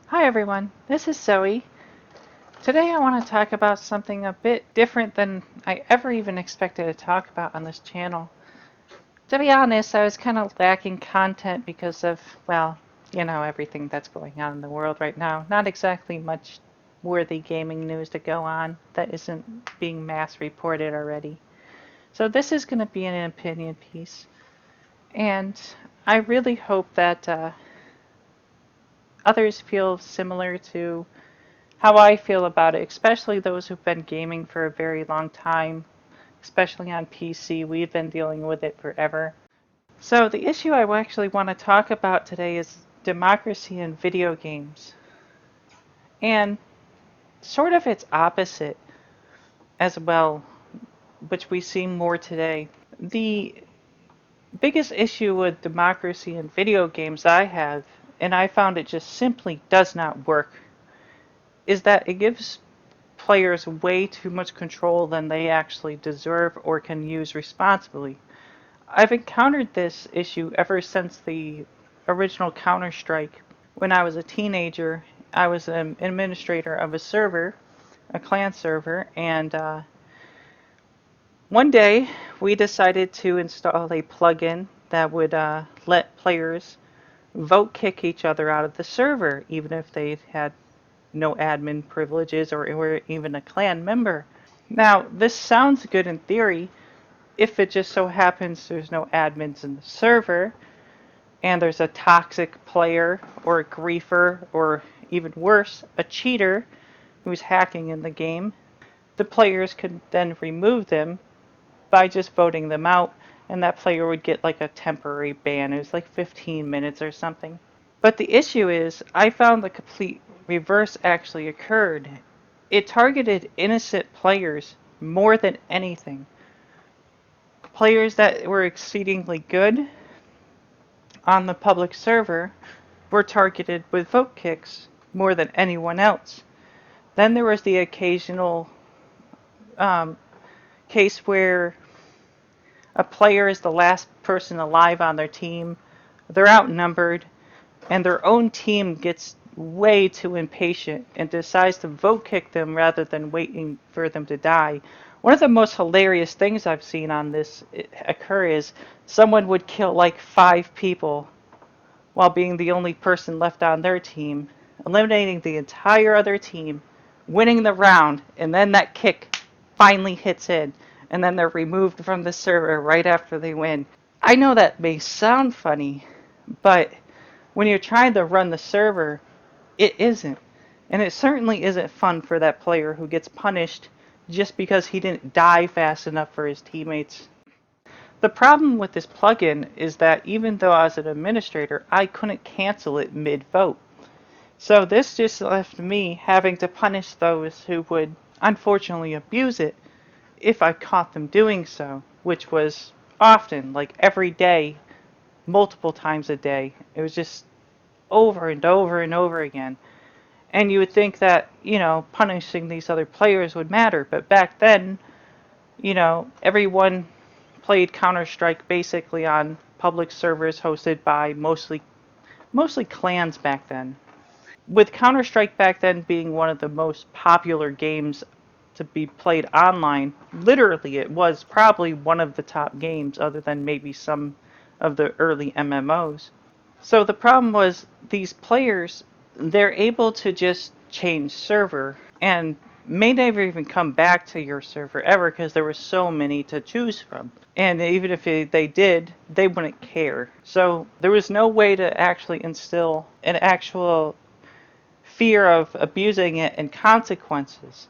Hi everyone, this is Zoe. Today I want to talk about something a bit different than I ever even expected to talk about on this channel. To be honest, I was kind of lacking content because of, well, everything that's going on in the world right now. Not exactly much worthy gaming news to go on that isn't being mass reported already. So this is going to be an opinion piece, and I really hope that others feel similar to how I feel about it, especially those who've been gaming for a very long time, especially on PC. We've been dealing with it forever. So, the issue I actually want to talk about today is democracy in video games, and sort of its opposite as well, which we see more today. The biggest issue with democracy in video games I have, and I found it just simply does not work, is that it gives players way too much control than they actually deserve or can use responsibly. I've encountered this issue ever since the original Counter-Strike. When I was a teenager, I was an administrator of a server, a clan server, and one day we decided to install a plugin that would let players vote kick each other out of the server, even if they had no admin privileges or were even a clan member. Now, this sounds good in theory if it just so happens there's no admins in the server and there's a toxic player or a griefer or even worse, a cheater who's hacking in the game. The players could then remove them by just voting them out, and that player would get like a temporary ban. It was like 15 minutes or something. But the issue is, I found the complete reverse actually occurred. It targeted innocent players more than anything. Players that were exceedingly good on the public server were targeted with vote kicks more than anyone else. Then there was the occasional um, case where a player is the last person alive on their team, they're outnumbered, and their own team gets way too impatient and decides to vote kick them rather than waiting for them to die. One of the most hilarious things I've seen on this occur is someone would kill like 5 people while being the only person left on their team, eliminating the entire other team, winning the round, and then that kick finally hits in, and then they're removed from the server right after they win. I know that may sound funny, but when you're trying to run the server, it isn't. And it certainly isn't fun for that player who gets punished just because he didn't die fast enough for his teammates. The problem with this plugin is that even though I was an administrator, I couldn't cancel it mid-vote. So this just left me having to punish those who would unfortunately abuse it if I caught them doing so, which was often, like every day, multiple times a day. It was just over and over and over again. And you would think that, punishing these other players would matter, but back then, everyone played Counter-Strike basically on public servers hosted by mostly clans back then. With Counter-Strike back then being one of the most popular games to be played online, literally it was probably one of the top games other than maybe some of the early MMOs. So the problem was these players, they're able to just change server and may never even come back to your server ever because there were so many to choose from. And even if they did, they wouldn't care. So there was no way to actually instill an actual fear of abusing it and consequences.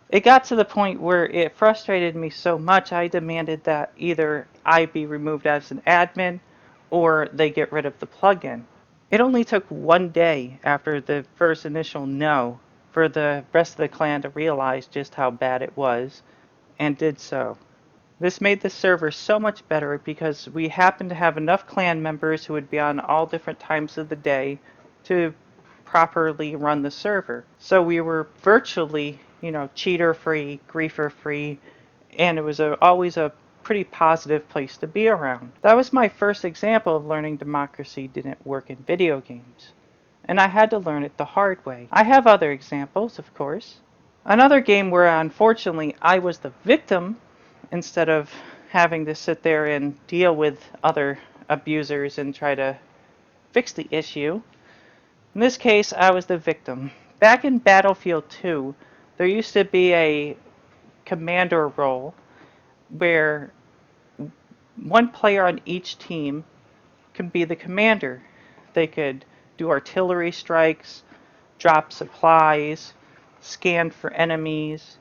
It got to the point where it frustrated me so much I demanded that either I be removed as an admin or they get rid of the plugin. It only took one day after the first initial no for the rest of the clan to realize just how bad it was, and did so. This made the server so much better because we happened to have enough clan members who would be on all different times of the day to properly run the server. So we were virtually, cheater free, griefer free, and it was always a pretty positive place to be around. That was my first example of learning democracy didn't work in video games. and I had to learn it the hard way. I have other examples, of course. Another game where unfortunately I was the victim instead of having to sit there and deal with other abusers and try to fix the issue. In this case, I was the victim. Back in Battlefield 2, there used to be a commander role where one player on each team could be the commander. They could do artillery strikes, drop supplies, scan for enemies,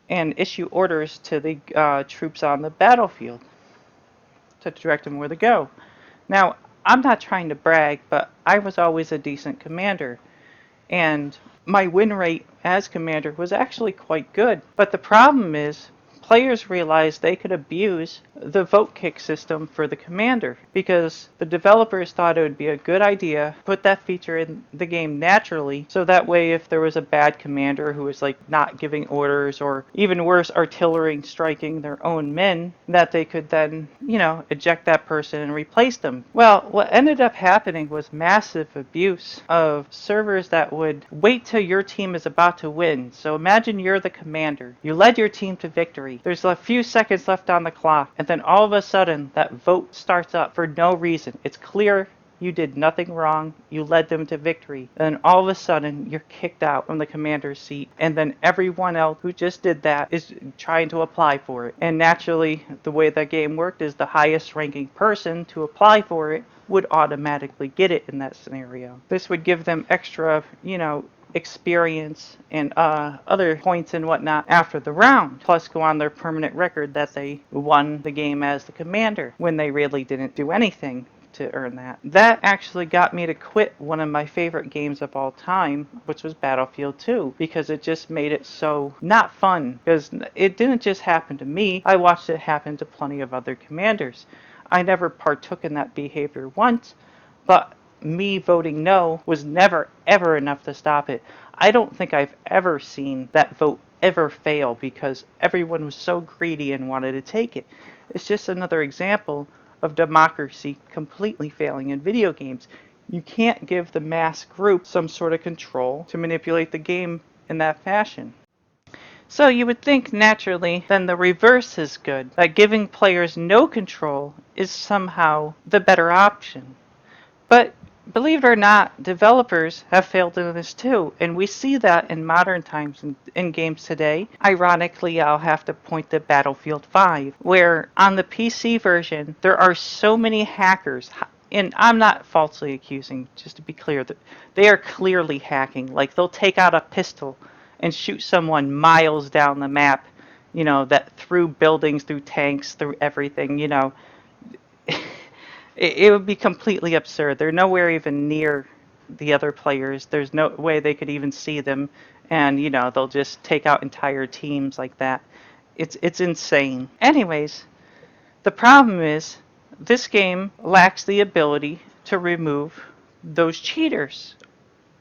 and issue orders to the troops on the battlefield to direct them where to go. Now, I'm not trying to brag, but I was always a decent commander, and my win rate as commander was actually quite good. But the problem is, players realized they could abuse the vote kick system for the commander because the developers thought it would be a good idea to put that feature in the game naturally so that way if there was a bad commander who was like not giving orders or even worse artillery striking their own men that they could then eject that person and replace them. Well, what ended up happening was massive abuse of servers that would wait till your team is about to win. So imagine you're the commander. You led your team to victory. There's a few seconds left on the clock, and then all of a sudden that vote starts up for no reason. It's clear you did nothing wrong. You led them to victory. And all of a sudden, you're kicked out from the commander's seat. And then everyone else who just did that is trying to apply for it. And naturally, the way that game worked is the highest ranking person to apply for it would automatically get it in that scenario. This would give them extra, experience and other points and whatnot after the round, plus go on their permanent record that they won the game as the commander when they really didn't do anything to earn that. That actually got me to quit one of my favorite games of all time, which was Battlefield 2, because it just made it so not fun. Because it didn't just happen to me, I watched it happen to plenty of other commanders. I never partook in that behavior once, but me voting no was never ever enough to stop it. I don't think I've ever seen that vote ever fail because everyone was so greedy and wanted to take it. It's just another example of democracy completely failing in video games. You can't give the mass group some sort of control to manipulate the game in that fashion. So you would think naturally then the reverse is good, that giving players no control is somehow the better option. But believe it or not, developers have failed in this too, and we see that in modern times in games today. Ironically, I'll have to point to Battlefield 5, where on the PC version, there are so many hackers, and I'm not falsely accusing, just to be clear, that they are clearly hacking. Like, they'll take out a pistol and shoot someone miles down the map, that through buildings, through tanks, through everything, it would be completely absurd. They're nowhere even near the other players. There's no way they could even see them, and they'll just take out entire teams like that. It's insane. Anyways, the problem is this game lacks the ability to remove those cheaters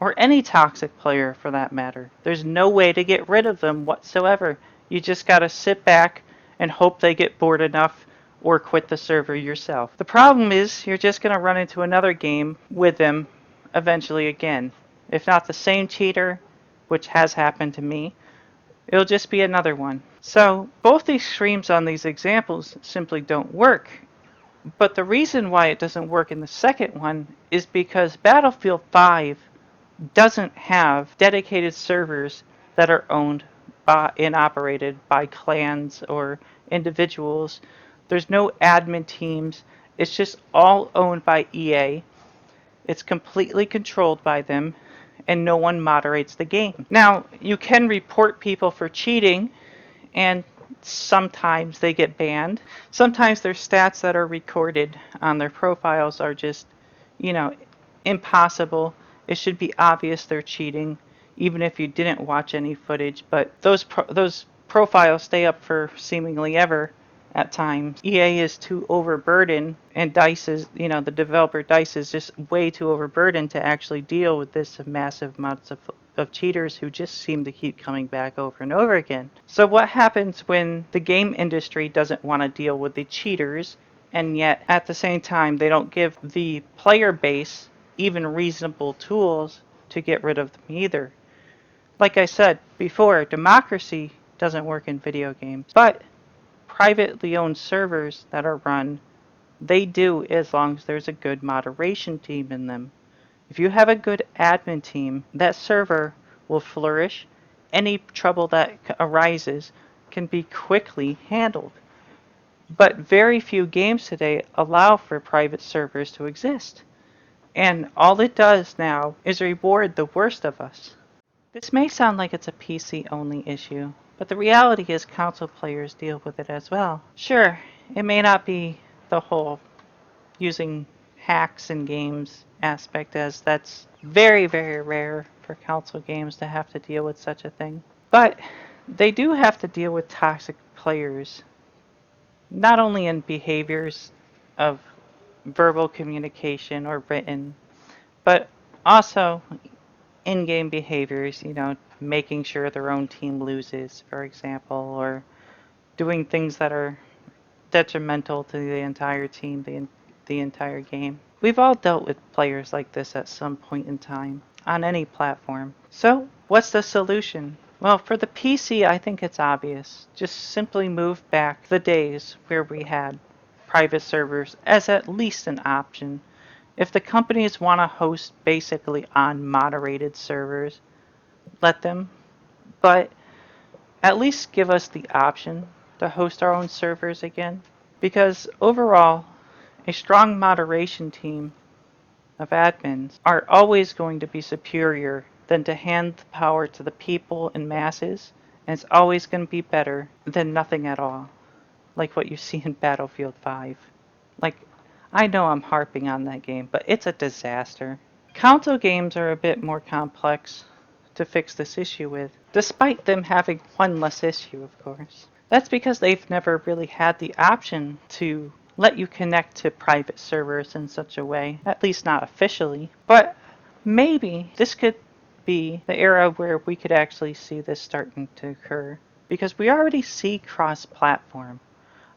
or any toxic player for that matter. There's no way to get rid of them whatsoever. You just gotta sit back and hope they get bored enough or quit the server yourself. The problem is you're just gonna run into another game with them eventually again. If not the same cheater, which has happened to me, it'll just be another one. So both the extremes on these examples simply don't work. But the reason why it doesn't work in the second one is because Battlefield 5 doesn't have dedicated servers that are owned by and operated by clans or individuals. There's no admin teams. It's just all owned by EA. It's completely controlled by them, and no one moderates the game. Now, you can report people for cheating, and sometimes they get banned. Sometimes their stats that are recorded on their profiles are just, impossible. It should be obvious they're cheating, even if you didn't watch any footage. But those profiles stay up for seemingly ever at times. EA is too overburdened, and DICE is, the developer DICE is just way too overburdened to actually deal with this massive amounts of cheaters who just seem to keep coming back over and over again. So what happens when the game industry doesn't want to deal with the cheaters, and yet at the same time they don't give the player base even reasonable tools to get rid of them either. Like I said before, democracy doesn't work in video games, but privately owned servers that are run, they do as long as there's a good moderation team in them. If you have a good admin team, that server will flourish. Any trouble that arises can be quickly handled. But very few games today allow for private servers to exist. And all it does now is reward the worst of us. This may sound like it's a PC only issue, but the reality is console players deal with it as well. Sure, it may not be the whole using hacks in games aspect, as that's very, very rare for console games to have to deal with such a thing. But they do have to deal with toxic players, not only in behaviors of verbal communication or written, but also in-game behaviors, making sure their own team loses, for example, or doing things that are detrimental to the entire team, the entire game. We've all dealt with players like this at some point in time, on any platform. So, what's the solution? Well, for the PC, I think it's obvious. Just simply move back the days where we had private servers as at least an option. If the companies want to host basically on moderated servers, let them, but at least give us the option to host our own servers again. Because overall, a strong moderation team of admins are always going to be superior than to hand the power to the people and masses, and it's always going to be better than nothing at all, like what you see in Battlefield 5. Like, I know I'm harping on that game, but it's a disaster. Console games are a bit more complex to fix this issue with, despite them having one less issue, of course. That's because they've never really had the option to let you connect to private servers in such a way, at least not officially. But maybe this could be the era where we could actually see this starting to occur, because we already see cross-platform.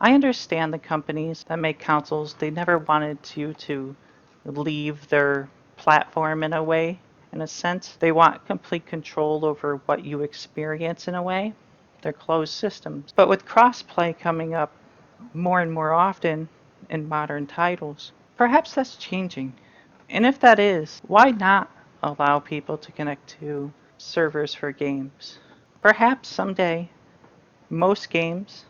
I understand the companies that make consoles, they never wanted you to leave their platform in a way, in a sense. They want complete control over what you experience in a way. They're closed systems. But with crossplay coming up more and more often in modern titles, perhaps that's changing. And if that is, why not allow people to connect to servers for games? Perhaps someday most games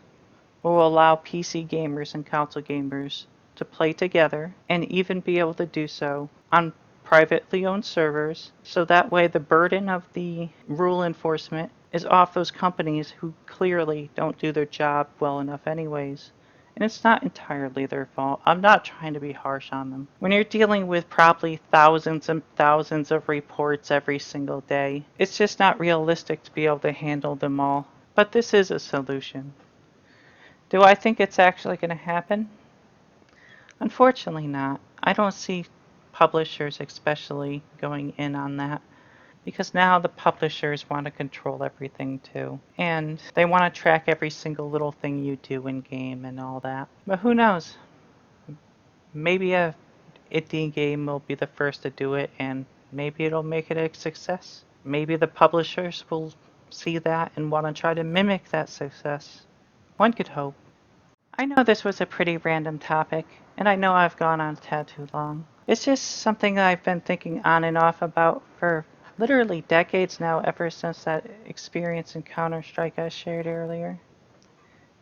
will allow PC gamers and console gamers to play together and even be able to do so on privately owned servers, so that way the burden of the rule enforcement is off those companies who clearly don't do their job well enough anyways. And it's not entirely their fault. I'm not trying to be harsh on them. When you're dealing with probably thousands and thousands of reports every single day, it's just not realistic to be able to handle them all. But this is a solution. Do I think it's actually going to happen? Unfortunately not. I don't see publishers especially going in on that, because now the publishers want to control everything too. And they want to track every single little thing you do in game and all that. But who knows? Maybe a indie game will be the first to do it, and maybe it'll make it a success. Maybe the publishers will see that and want to try to mimic that success. One could hope. I know this was a pretty random topic, and I know I've gone on a tad too long. It's just something that I've been thinking on and off about for literally decades now, ever since that experience in Counter-Strike I shared earlier,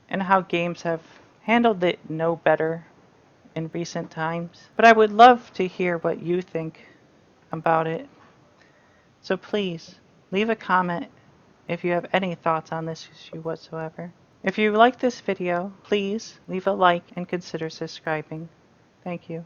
and how games have handled it no better in recent times. But I would love to hear what you think about it. So please, leave a comment if you have any thoughts on this issue whatsoever. If you like this video, please leave a like and consider subscribing. Thank you.